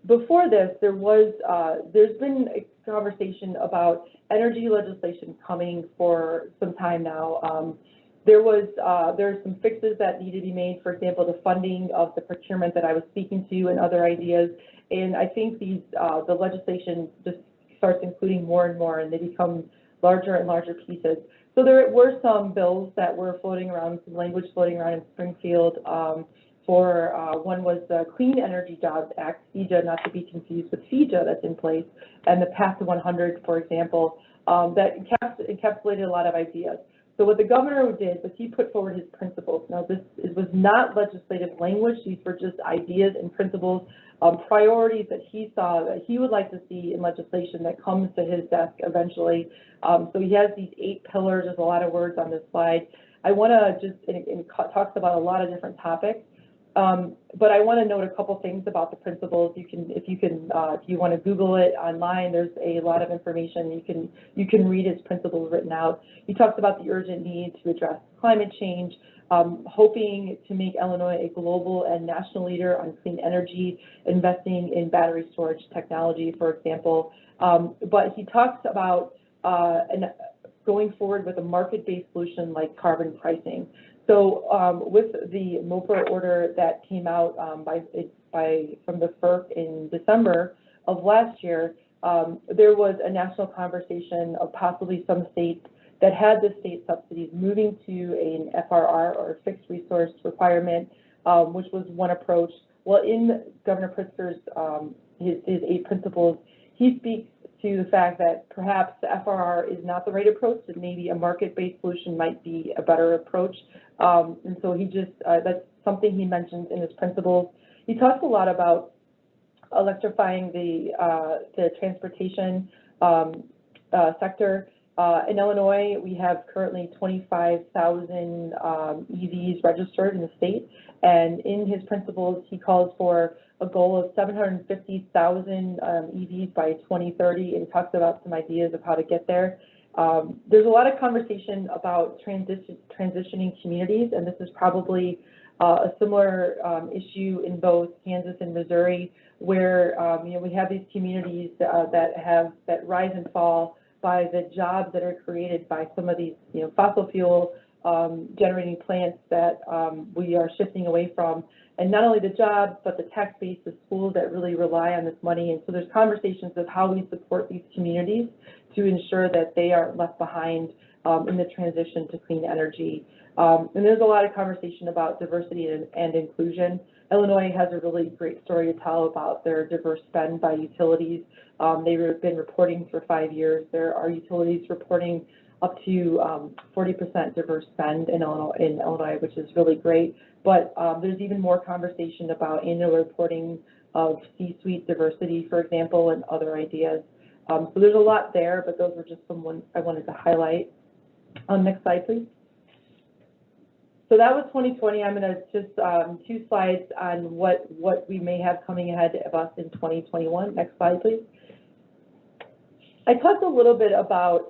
before this, there's been a conversation about energy legislation coming for some time now. There's some fixes that need to be made, for example, the funding of the procurement that I was speaking to and other ideas. And I think the legislation just starts including more and more, and they become larger and larger pieces. So there were some bills that were floating around, some language floating around in Springfield. One was the Clean Energy Jobs Act, FEJA, not to be confused with FEJA that's in place, and the Path to 100, for example, that encapsulated a lot of ideas. So what the governor did was he put forward his principles. Now this was not legislative language, these were just ideas and principles, priorities that he saw that he would like to see in legislation that comes to his desk eventually. So he has these 8 pillars, there's a lot of words on this slide. I want to just, it talks about a lot of different topics, but I want to note a couple things about the principles. You can, if you want to Google it online, there's a lot of information. You can read his principles written out. He talks about the urgent need to address climate change, hoping to make Illinois a global and national leader on clean energy, investing in battery storage technology, for example. But he talks about going forward with a market-based solution like carbon pricing. So with the MOPR order that came out from the FERC in December of last year, there was a national conversation of possibly some states that had the state subsidies moving to an FRR, or fixed resource requirement, which was one approach. Well, in Governor Pritzker's his 8 principles, he speaks to the fact that perhaps the FRR is not the right approach, that maybe a market-based solution might be a better approach. And so he just, that's something he mentions in his principles. He talks a lot about electrifying the transportation sector. In Illinois, we have currently 25,000 EVs registered in the state, and in his principles, he calls for a goal of 750,000 EVs by 2030, and talks about some ideas of how to get there. There's a lot of conversation about transitioning communities, and this is probably a similar issue in both Kansas and Missouri, where we have these communities that rise and fall by the jobs that are created by some of these fossil fuel generating plants that we are shifting away from. And not only the jobs, but the tax base, the schools that really rely on this money. And so there's conversations of how we support these communities to ensure that they aren't left behind in the transition to clean energy. And there's a lot of conversation about diversity and inclusion. Illinois has a really great story to tell about their diverse spend by utilities. They've been reporting for 5 years. There are utilities reporting up to 40% diverse spend in Illinois, which is really great. But there's even more conversation about annual reporting of C-suite diversity, for example, and other ideas. So there's a lot there, but those were just some ones I wanted to highlight. Next slide, please. So that was 2020. I'm going to just 2 slides on what we may have coming ahead of us in 2021. Next slide, please. I talked a little bit about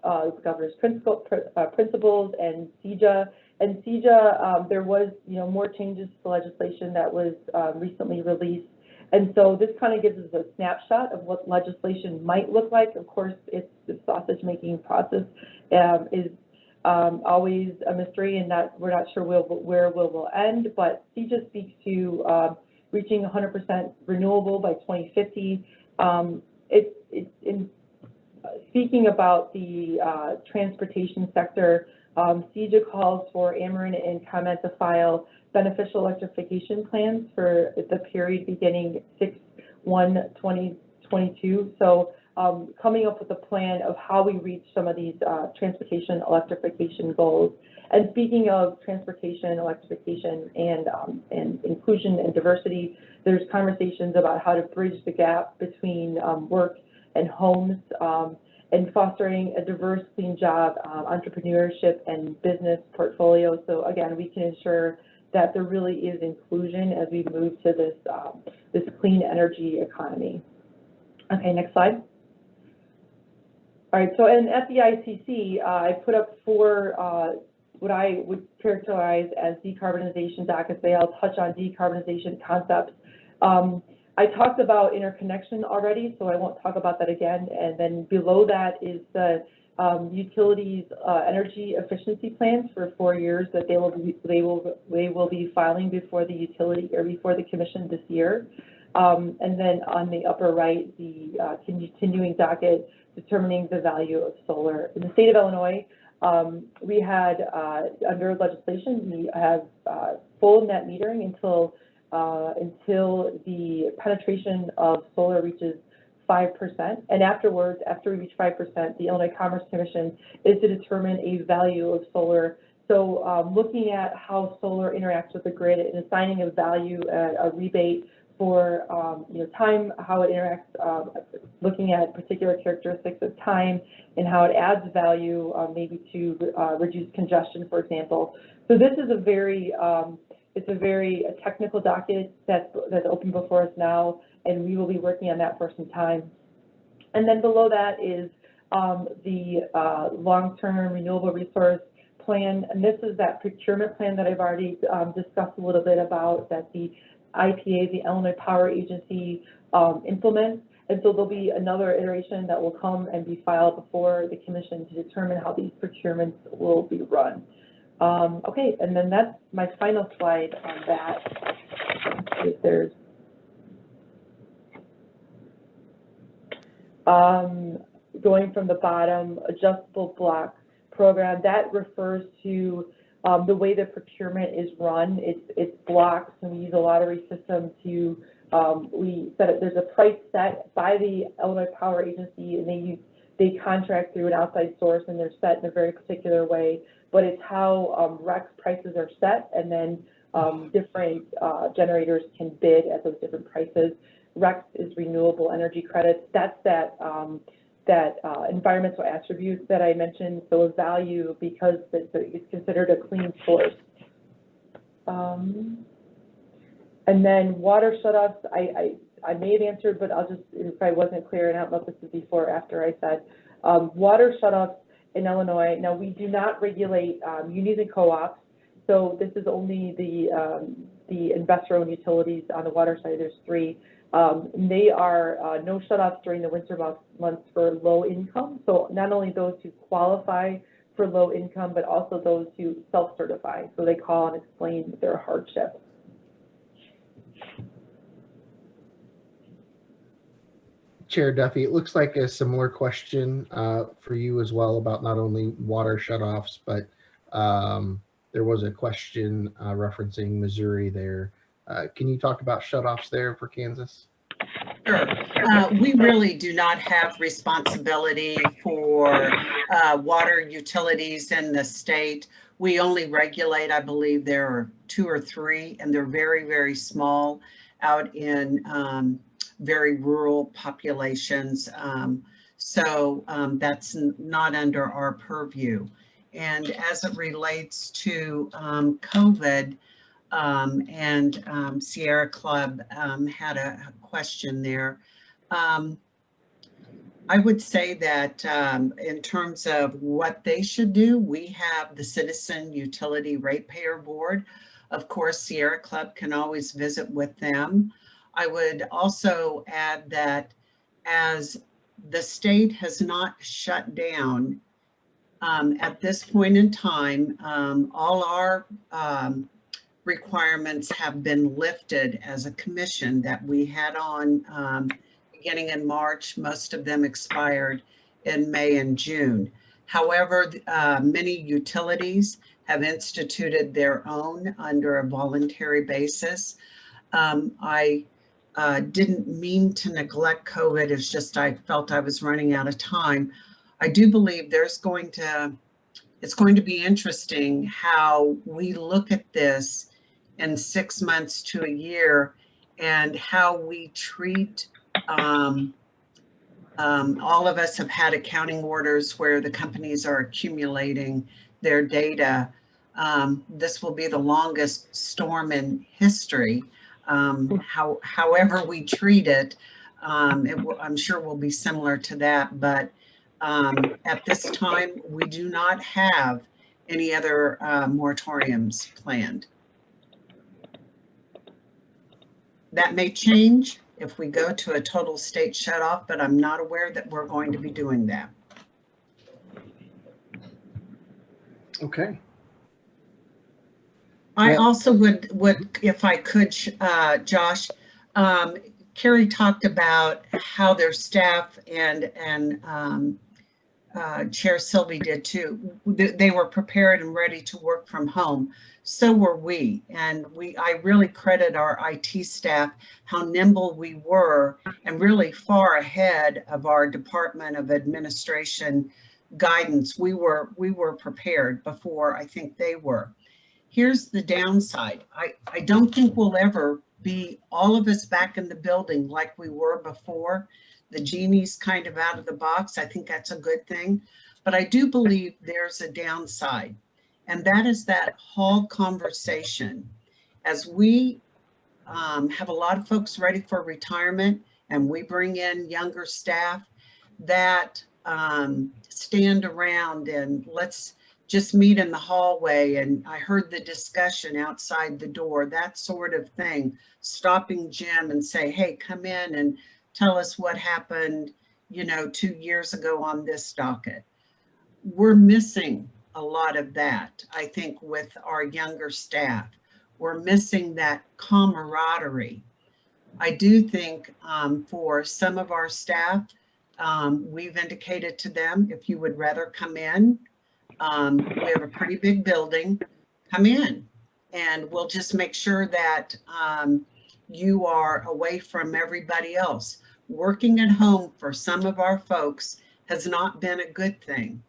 the governor's principles and CEJA. And CEJA, there was more changes to legislation that was recently released. And so this kind of gives us a snapshot of what legislation might look like. Of course, it's the sausage-making process is always a mystery, and that we're not sure where we'll end. But CEJA speaks to reaching 100% renewable by 2050. In speaking about the transportation sector, CEJA calls for Ameren and ComEd to file beneficial electrification plans for the period beginning 6/1/2022. So coming up with a plan of how we reach some of these transportation electrification goals. And speaking of transportation electrification and inclusion and diversity, there's conversations about how to bridge the gap between work and homes, and fostering a diverse, clean job, entrepreneurship, and business portfolio. So again, we can ensure that there really is inclusion as we move to this clean energy economy. Okay, next slide. All right, so at the ICC, I put up 4 what I would characterize as decarbonization dockets. They all touch on decarbonization concepts. I talked about interconnection already, so I won't talk about that again. And then below that is the utilities energy efficiency plans for 4 years that they will be filing before the utility or before the commission this year. And then on the upper right, the continuing docket determining the value of solar. In the state of Illinois, we had under legislation we have full net metering until the penetration of solar reaches 5%, and afterwards, after we reach 5%, the Illinois Commerce Commission is to determine a value of solar. So looking at how solar interacts with the grid and assigning a value, a rebate for time, how it interacts, looking at particular characteristics of time and how it adds value, maybe to reduce congestion, for example. So this is a very technical docket that's open before us now, and we will be working on that for some time. And then below that is the long-term renewable resource plan, and this is that procurement plan that I've already discussed a little bit about, that the IPA, the Illinois Power Agency, implements. And so there'll be another iteration that will come and be filed before the commission to determine how these procurements will be run. Okay, and then that's my final slide on that. If there's going from the bottom, adjustable block program, that refers to the way the procurement is run. It's blocks, and we use a lottery system to, we set it, there's a price set by the Illinois Power Agency, and they contract through an outside source, and they're set in a very particular way, but it's how REC's prices are set, and then different generators can bid at those different prices. REC's is renewable energy credits. That's that environmental attributes that I mentioned, so a value because it's considered a clean source. And then water shutoffs, I may have answered, but I'll just, if I wasn't clear, and I don't know if this is before or after I said, water shutoffs in Illinois. Now, we do not regulate unis and co-ops, so this is only the investor-owned utilities on the water side. There's 3. They are no shutoffs during the winter months for low income. So not only those who qualify for low income, but also those who self-certify. So they call and explain their hardship. Chair Duffy, it looks like a similar question for you as well about not only water shutoffs, but there was a question referencing Missouri there. Can you talk about shutoffs there for Kansas? Sure. We really do not have responsibility for water utilities in the state. We only regulate, I believe there are 2 or 3, and they're very, very small out in very rural populations. So that's not under our purview. And as it relates to COVID, and Sierra Club had a question there. I would say that in terms of what they should do, we have the Citizen Utility Ratepayer Board. Of course, Sierra Club can always visit with them. I would also add that as the state has not shut down at this point in time, all our requirements have been lifted as a commission that we had on beginning in March. Most of them expired in May and June. However, many utilities have instituted their own under a voluntary basis. I didn't mean to neglect COVID. It's just I felt I was running out of time. I do believe it's going to be interesting how we look at this in 6 months to a year, and how we treat, all of us have had accounting orders where the companies are accumulating their data. This will be the longest storm in history. However we treat it, I'm sure will be similar to that, but at this time, we do not have any other moratoriums planned. That may change if we go to a total state shutoff, but I'm not aware that we're going to be doing that. Okay. I also would, if I could, Josh, Carrie talked about how their staff and Chair Sylvie did too. They were prepared and ready to work from home. So were we. And I really credit our IT staff, how nimble we were and really far ahead of our Department of Administration guidance. We were prepared before I think they were. Here's the downside. I don't think we'll ever be all of us back in the building like we were before. The genie's kind of out of the box. I think that's a good thing. But I do believe there's a downside, and that is that hall conversation. As we have a lot of folks ready for retirement and we bring in younger staff that stand around and let's just meet in the hallway. And I heard the discussion outside the door, that sort of thing, stopping Jim and say, hey, come in and tell us what happened, 2 years ago on this docket. We're missing a lot of that, I think, with our younger staff. We're missing that camaraderie. I do think for some of our staff, we've indicated to them, if you would rather come in, we have a pretty big building, come in, and we'll just make sure that you are away from everybody else. Working at home for some of our folks has not been a good thing.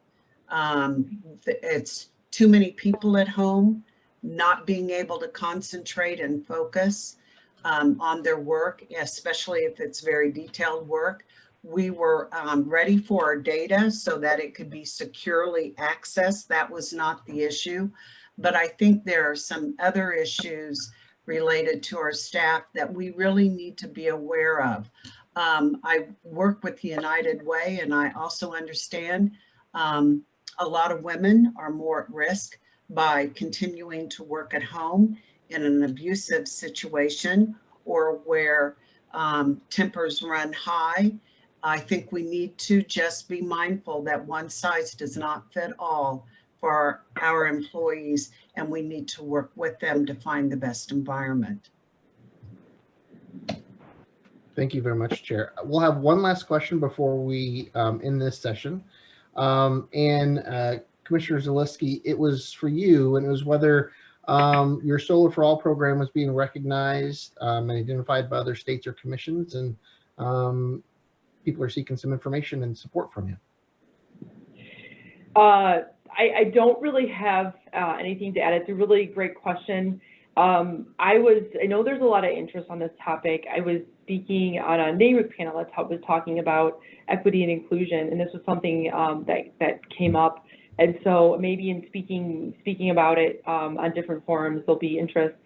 It's too many people at home, not being able to concentrate and focus on their work, especially if it's very detailed work. We were ready for our data so that it could be securely accessed. That was not the issue. But I think there are some other issues related to our staff that we really need to be aware of. I work with the United Way, and I also understand a lot of women are more at risk by continuing to work at home in an abusive situation or where tempers run high. I think we need to just be mindful that one size does not fit all for our employees, and we need to work with them to find the best environment. Thank you very much, Chair. We'll have one last question before we end this session. Commissioner Zaleski, it was for you, and it was whether your Solar for All program was being recognized and identified by other states or commissions, and people are seeking some information and support from you. I don't really have anything to add. It's a really great question. I know there's a lot of interest on this topic. I was speaking on a NARUC panel that was talking about equity and inclusion, and this was something that came up. And so maybe in speaking about it on different forums, there'll be interest.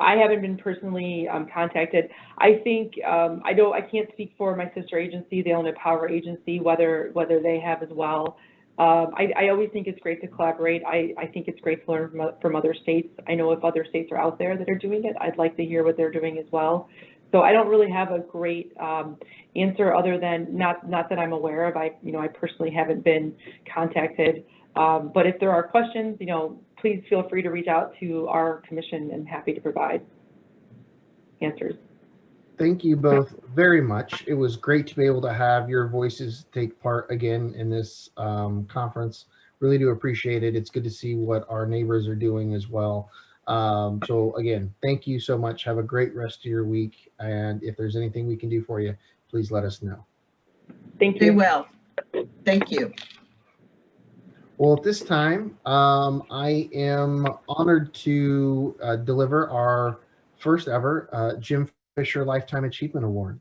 I haven't been personally contacted. I think I can't speak for my sister agency, the Illinois Power Agency, whether they have as well. I always think it's great to collaborate. I think it's great to learn from other states. I know if other states are out there that are doing it, I'd like to hear what they're doing as well. So I don't really have a great answer other than not that I'm aware of. I personally haven't been contacted. But if there are questions, please feel free to reach out to our commission, and happy to provide answers. Thank you both very much. It was great to be able to have your voices take part again in this conference. Really do appreciate it. It's good to see what our neighbors are doing as well. So again, thank you so much. Have a great rest of your week. And if there's anything we can do for you, please let us know. Thank you. Be well. Thank you. Well, at this time, I am honored to deliver our first ever Jim Fisher Lifetime Achievement Award.